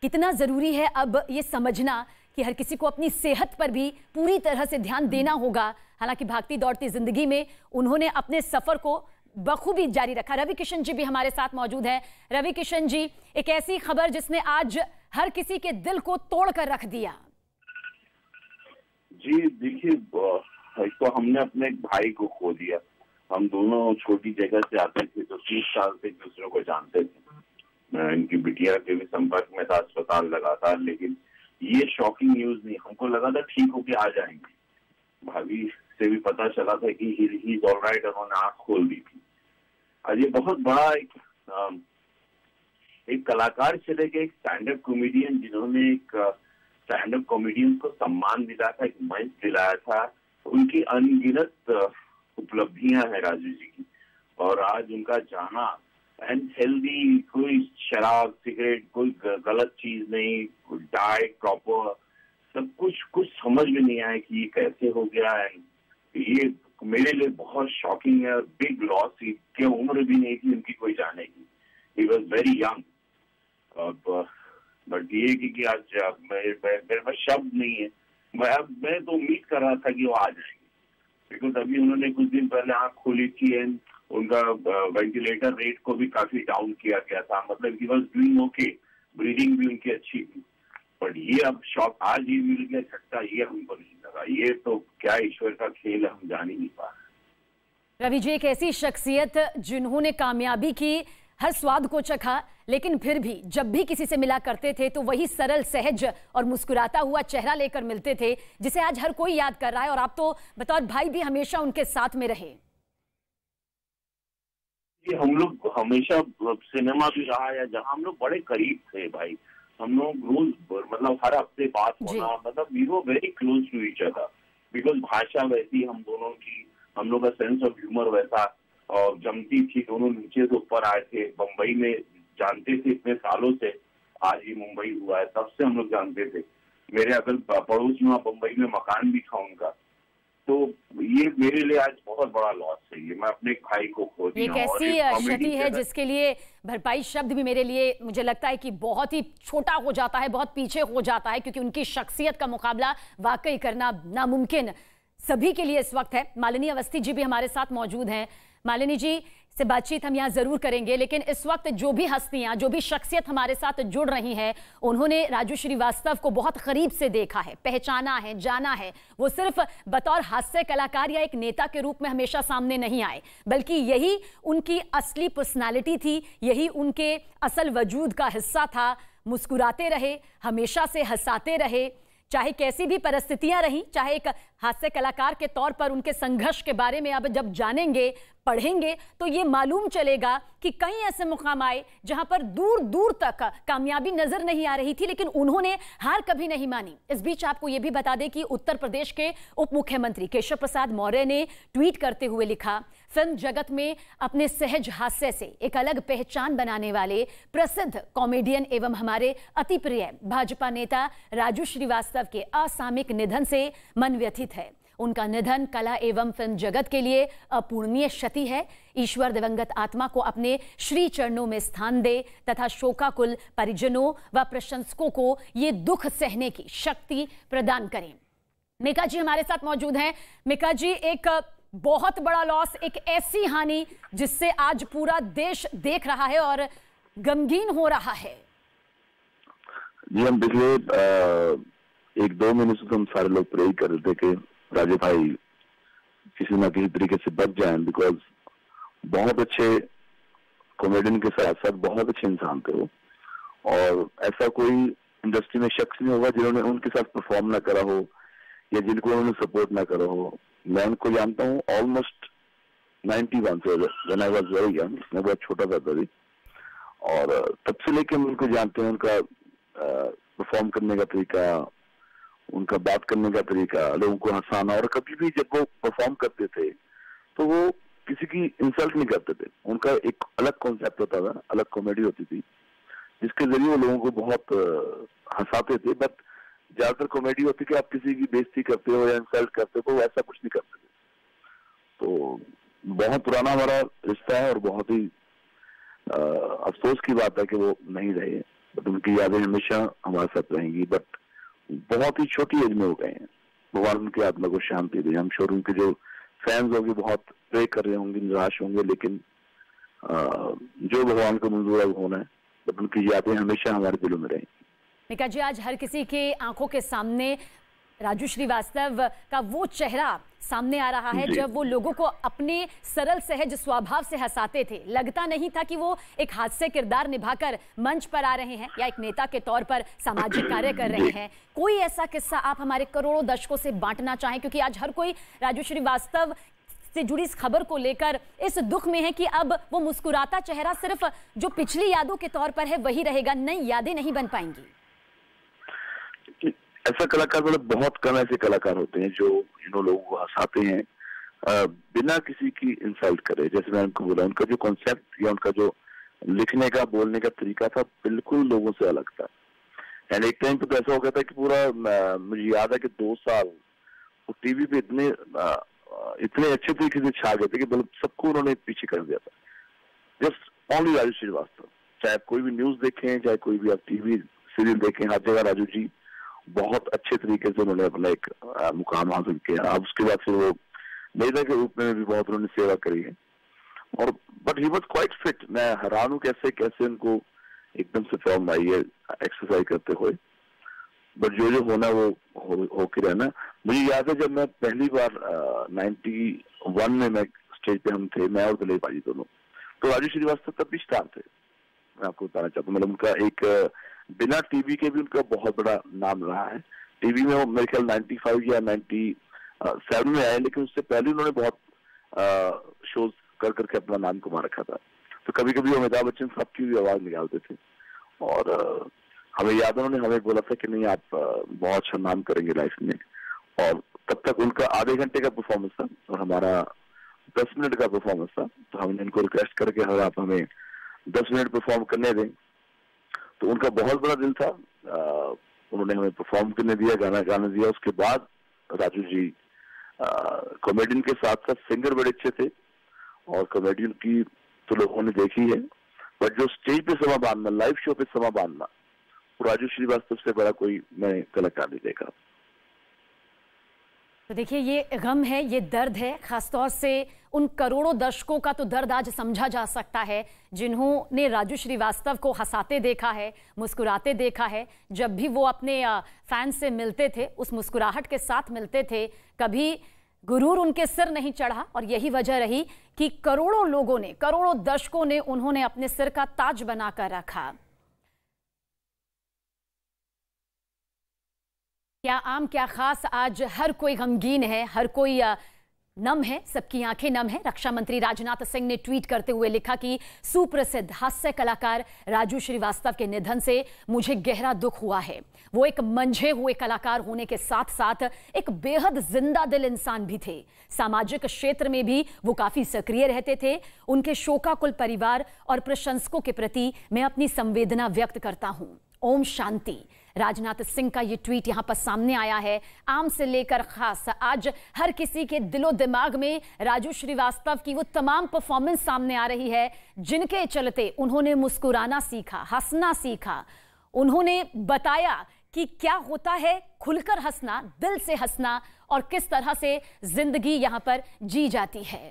कितना ज़रूरी है अब ये समझना कि हर किसी को अपनी सेहत पर भी पूरी तरह से ध्यान देना होगा। हालांकि भागती दौड़ती जिंदगी में उन्होंने अपने सफर को बखूबी जारी रखा। रवि किशन जी भी हमारे साथ मौजूद हैं। रवि किशन जी, एक ऐसी खबर जिसने आज हर किसी के दिल को तोड़ कर रख दिया। जी देखिए, एक तो हमने अपने एक भाई को खो दिया। हम दोनों छोटी जगह से आते थे, तो 30 साल से एक दूसरे को जानते थे। मैं इनकी बिटिया के भी संपर्क में था, अस्पताल लगातार। लेकिन ये शॉकिंग न्यूज नहीं, हमको लगा था ठीक होके आ जाएंगे। भाभी से भी पता चला था कि ही इज ऑलराइट, उन्होंने आंख खोल दी थी। आज ये बहुत बड़ा एक कलाकार चले गए, एक स्टैंड अप कॉमेडियन, जिन्होंने एक स्टैंड अप कॉमेडियन को सम्मान दिलाया था, एक मंच दिलाया था। उनकी अनगिनत उपलब्धियां हैं राजू जी की, और आज उनका जाना अनहेल्दी, कोई शराब सिगरेट कोई गलत चीज नहीं, डाइट प्रॉपर, सब कुछ समझ में नहीं आया कि ये कैसे हो गया है। ये मेरे लिए बहुत शॉकिंग है, बिग लॉस। की उम्र भी नहीं थी उनकी कोई जाने की, he was very young. But ये कि आज मेरे पास शब्द नहीं है। मैं तो उम्मीद कर रहा था कि वो आ जाएंगे, बिकॉज अभी उन्होंने कुछ दिन पहले आंख खोली थी एंड उनका वेंटिलेटर रेट को भी काफी डाउन किया गया था। मतलब he was doing okay, breathing भी उनकी अच्छी थी। बट ये अब शॉक आज ही मिल गया झटका, ये हमको नहीं लगा। ये तो क्या ईश्वर का खेल है, हम जान ही नहीं पा रहे। रवि जी, एक ऐसी शख्सियत जिन्होंने कामयाबी की हर स्वाद को चखा, लेकिन फिर भी जब भी किसी से मिला करते थे तो वही सरल, सहज और मुस्कुराता हुआ चेहरा लेकर मिलते थे, जिसे आज हर कोई याद कर रहा है। और आप तो बतौर भाई भी हमेशा उनके साथ में रहे। हम लोग हमेशा सिनेमा भी रहा है जहां हम लोग बड़े करीब थे भाई। हम लोग रोज मतलब हर हफ्ते बात होना, मतलब we were very close to each other, because भाषा वैसी हम दोनों की, हम लोग का सेंस ऑफ ह्यूमर वैसा, और जमती थी। दोनों नीचे से ऊपर आए थे, बम्बई में जानते थे इतने सालों से। आज ही मुंबई हुआ है, तब से हम लोग जानते थे। मेरे अगल पड़ोस में बम्बई में मकान भी था उनका। तो ये मेरे लिए आज बहुत बड़ा लॉस है। ये मैं अपने भाई को खो दिया। एक ऐसी क्षति है जिसके लिए भरपाई शब्द भी मेरे लिए, मुझे लगता है कि बहुत ही छोटा हो जाता है, बहुत पीछे हो जाता है, क्योंकि उनकी शख्सियत का मुकाबला वाकई करना नामुमकिन सभी के लिए इस वक्त है। मालिनी अवस्थी जी भी हमारे साथ मौजूद हैं। मालिनी जी से बातचीत हम यहाँ जरूर करेंगे, लेकिन इस वक्त जो भी हस्तियां, जो भी शख्सियत हमारे साथ जुड़ रही हैं, उन्होंने राजू श्रीवास्तव को बहुत करीब से देखा है, पहचाना है, जाना है। वो सिर्फ बतौर हास्य कलाकार या एक नेता के रूप में हमेशा सामने नहीं आए, बल्कि यही उनकी असली पर्सनालिटी थी, यही उनके असल वजूद का हिस्सा था। मुस्कुराते रहे, हमेशा से हंसाते रहे, चाहे कैसी भी परिस्थितियां रही। चाहे एक हास्य कलाकार के तौर पर उनके संघर्ष के बारे में अब जब जानेंगे, पढ़ेंगे, तो ये मालूम चलेगा कि कई ऐसे मुकाम आए जहां पर दूर दूर तक कामयाबी नजर नहीं आ रही थी, लेकिन उन्होंने हार कभी नहीं मानी। इस बीच आपको यह भी बता दें कि उत्तर प्रदेश के उप मुख्यमंत्री केशव प्रसाद मौर्य ने ट्वीट करते हुए लिखा, फिल्म जगत में अपने सहज हास्य से एक अलग पहचान बनाने वाले प्रसिद्ध कॉमेडियन एवं हमारे अति प्रिय भाजपा नेता राजू श्रीवास्तव के असामयिक निधन से मन व्यथित है। उनका निधन कला एवं फिल्म जगत के लिए अपूर्णीय क्षति है। ईश्वर दिवंगत आत्मा को अपने श्री चरणों में स्थान दे तथा शोकाकुल परिजनों व प्रशंसकों को ये दुख सहने की शक्ति प्रदान करें। मिका जी हमारे साथ मौजूद हैं। मिका जी, एक बहुत बड़ा लॉस, एक ऐसी हानि जिससे आज पूरा देश देख रहा है और गमगीन हो रहा है। जी, हम पिछले 1-2 महीने से हम सारे लोग प्रे कर रहे थे कि राजू भाई किसी ना किसी तरीके से बच जाएं, बिकॉज बहुत अच्छे कॉमेडियन के साथ साथ बहुत अच्छे इंसान थे वो, और ऐसा कोई इंडस्ट्री में शख्स नहीं होगा जिन्होंने उनके साथ परफॉर्म ना करा हो या जिनको उन्होंने सपोर्ट ना करा हो। मैं उनको जानता हूँ ऑलमोस्ट 91 से, when I was very young, मैं बहुत छोटा था तभी, और तब से लेके हम उनको जानते हैं। उनका परफॉर्म करने का तरीका, उनका बात करने का तरीका, लोगों को हंसाना, और कभी भी जब वो परफॉर्म करते थे तो वो किसी की इंसल्ट नहीं करते थे। उनका एक अलग कॉन्सेप्ट होता था, अलग कॉमेडी होती थी जिसके जरिए वो लोगों को बहुत हंसाते थे। बट ज्यादातर कॉमेडी होती कि आप किसी की बेइज्जती करते हो या इंसल्ट करते हो, वो ऐसा कुछ नहीं करते थे। तो बहुत पुराना हमारा रिश्ता है और बहुत ही अफसोस की बात है कि वो नहीं रहे। बट उनकी यादें हमेशा हमारे साथ रहेंगी। बट बहुत ही छोटी एज में हो गए हैं, भगवान उनकी आत्मा को शांति दे। हम श्योर उनके जो फैंस होंगे बहुत प्रे कर रहे होंगे, निराश होंगे, लेकिन जो भगवान को मंजूर होना है, बट उनकी यादें हमेशा हमारे दिलों में रहेंगी। मीका जी, आज हर किसी के आंखों के सामने राजू श्रीवास्तव का वो चेहरा सामने आ रहा है जब वो लोगों को अपने सरल सहज स्वभाव से हंसाते थे। लगता नहीं था कि वो एक हास्य किरदार निभाकर मंच पर आ रहे हैं या एक नेता के तौर पर सामाजिक कार्य कर रहे हैं। कोई ऐसा किस्सा आप हमारे करोड़ों दर्शकों से बांटना चाहें, क्योंकि आज हर कोई राजू श्रीवास्तव से जुड़ी इस खबर को लेकर इस दुख में है कि अब वो मुस्कुराता चेहरा सिर्फ जो पिछली यादों के तौर पर है वही रहेगा, नई यादें नहीं बन पाएंगी। ऐसा कलाकार मतलब बहुत कम ऐसे कलाकार होते हैं जो लोगों को हंसाते हैं बिना किसी की इंसल्ट करे। जैसे मैंने उनको बोला, उनका जो कॉन्सेप्ट या उनका जो लिखने का बोलने का तरीका था बिल्कुल लोगों से अलग था। एंड एक टाइम पे तो ऐसा हो गया था कि पूरा मुझे याद है कि 2 साल वो टीवी पे इतने अच्छे तरीके से छा गए थे कि मतलब सबको उन्होंने पीछे कर दिया था। Just only Raju Srivastava. चाहे आप कोई भी न्यूज देखें, चाहे कोई भी आप टीवी सीरियल देखें, हर जगह राजू जी बहुत अच्छे तरीके से उन्होंने अपना एक मुकाम हासिल किया। अब उसके बाद फिर वो नेता के रूप में भी बहुत उन्होंने सेवा करी है। और but he was quite fit. मैं हैरान हूँ कैसे उनको एकदम से फॉर्म आई है एक्सरसाइज करते हुए। बट जो होना वो होके रहना। मुझे याद है जब मैं पहली बार 91 में मैं स्टेज पे हम थे, मैं और दिलीप भाई दोनों, तो राजू श्रीवास्तव तब भी स्टार थे। मैं आपको बताना चाहता हूँ, मतलब उनका एक बिना टीवी के भी उनका बहुत बड़ा नाम रहा है। टीवी में वो मेरे ख्याल 95 या 97 में आए, लेकिन उससे पहले उन्होंने बहुत शोज कर करके अपना नाम कमा रखा था। तो कभी कभी अमिताभ बच्चन साहब की भी आवाज निकालते थे और हमें याद है उन्होंने हमें बोला था कि नहीं आप बहुत अच्छा नाम करेंगे लाइफ में। और तब तक उनका आधे घंटे का परफॉर्मेंस था और हमारा 10 मिनट का परफॉर्मेंस था। तो हमने इनको रिक्वेस्ट करके अगर आप हमें 10 मिनट परफॉर्म करने दें, तो उनका बहुत बड़ा दिल था। उन्होंने हमें परफॉर्म करने दिया, गाना दिया। उसके बाद राजू जी कॉमेडियन के साथ साथ सिंगर बड़े अच्छे थे और कॉमेडियन की तो लोगों ने देखी है, बट जो स्टेज पे समा बांधना, लाइव शो पे समा बांधना, वो राजू श्रीवास्तव से बड़ा कोई मैंने कलाकार नहीं देखा। तो देखिए, ये गम है, ये दर्द है, खासतौर से उन करोड़ों दर्शकों का तो दर्द आज समझा जा सकता है जिन्होंने राजू श्रीवास्तव को हंसाते देखा है, मुस्कुराते देखा है। जब भी वो अपने फैंस से मिलते थे उस मुस्कुराहट के साथ मिलते थे, कभी गुरूर उनके सिर नहीं चढ़ा। और यही वजह रही कि करोड़ों लोगों ने, करोड़ों दर्शकों ने उन्होंने अपने सिर का ताज बनाकर रखा। क्या आम क्या खास, आज हर कोई गमगीन है, हर कोई नम है, सबकी आंखें नम है। रक्षा मंत्री राजनाथ सिंह ने ट्वीट करते हुए लिखा कि सुप्रसिद्ध हास्य कलाकार राजू श्रीवास्तव के निधन से मुझे गहरा दुख हुआ है। वो एक मंझे हुए कलाकार होने के साथ साथ एक बेहद जिंदा दिल इंसान भी थे। सामाजिक क्षेत्र में भी वो काफी सक्रिय रहते थे। उनके शोकाकुल परिवार और प्रशंसकों के प्रति मैं अपनी संवेदना व्यक्त करता हूं। ओम शांति। राजनाथ सिंह का ये ट्वीट यहां पर सामने आया है। आम से लेकर खास, आज हर किसी के दिलो दिमाग में राजू श्रीवास्तव की वो तमाम परफॉर्मेंस सामने आ रही है जिनके चलते उन्होंने मुस्कुराना सीखा, हंसना सीखा। उन्होंने बताया कि क्या होता है खुलकर हंसना, दिल से हंसना और किस तरह से जिंदगी यहां पर जी जाती है।